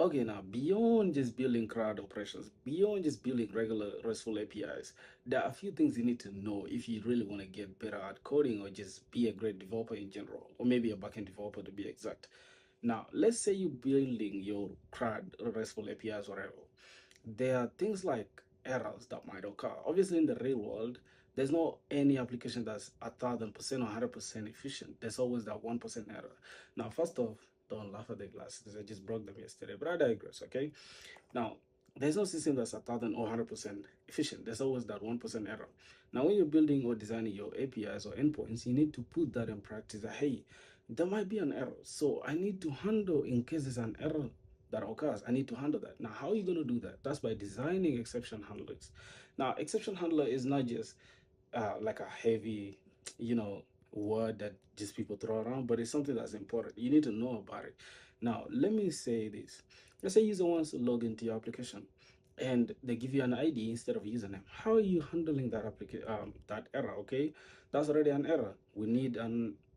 Okay, now beyond just building CRUD operations, beyond just building regular RESTful APIs, there are a few things you need to know if you really want to get better at coding or just be a great developer in general, or maybe a backend developer to be exact. Now, let's say you're building your CRUD RESTful APIs, whatever. There are things like errors that might occur. Obviously, in the real world, there's no any application that's 1,000% or 100% efficient. There's always that 1% error. Now, first off, don't laugh at the glasses. I just broke them yesterday, but I digress. Okay. Now, there's no system that's 1,000 or 100% efficient. There's always that 1% error. Now, when you're building or designing your APIs or endpoints, you need to put that in practice. That, hey, there might be an error, so I need to handle in case there's an error that occurs. I need to handle that. Now, how are you going to do that? That's by designing exception handlers. Now, exception handler is not just like a heavy, you know, word that just people throw around, but it's something that's important. You need to know about it. Now, let me say this. Let's say user wants to log into your application and they give you an ID instead of username. How are you handling that that error? Okay, that's already an error. We need a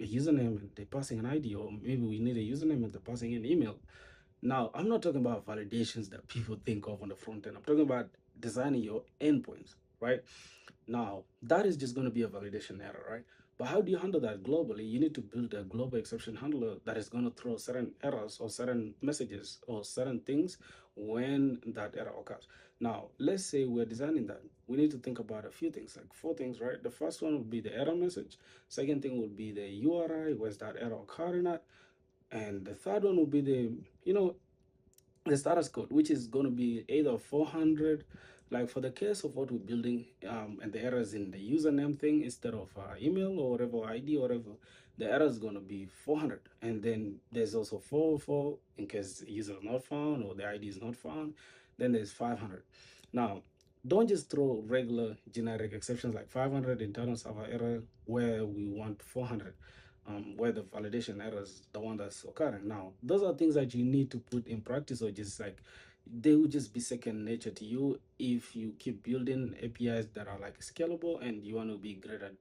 username and they're passing an ID, or maybe we need a username and they're passing an email. Now, I'm not talking about validations that people think of on the front end. I'm talking about designing your endpoints, right? Now, that is just going to be a validation error, right? But how do you handle that globally? You need to build a global exception handler that is going to throw certain errors or certain messages or certain things when that error occurs. Now, let's say we're designing that. We need to think about a few things, like four things, right? The first one would be the error message. Second thing would be the URI, where's that error occurring at? And the third one would be you know, the status code, which is going to be either 400, like for the case of what we're building, and the errors in the username thing instead of email or whatever ID or whatever, the error is going to be 400. And then there's also 404 in case the user is not found or the ID is not found. Then there's 500. Now, don't just throw regular generic exceptions like 500 internal server error where we want 400, where the validation error is the one that's occurring. Now, those are things that you need to put in practice, or just like they will just be second nature to you if you keep building APIs that are like scalable and you want to be great at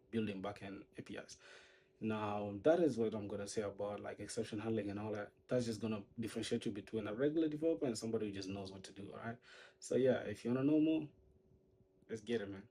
building backend APIs. Now, that is what I'm gonna say about like exception handling and all that. That's just gonna differentiate you between a regular developer and somebody who just knows what to do. All right. So yeah, if you wanna know more, let's get it, man.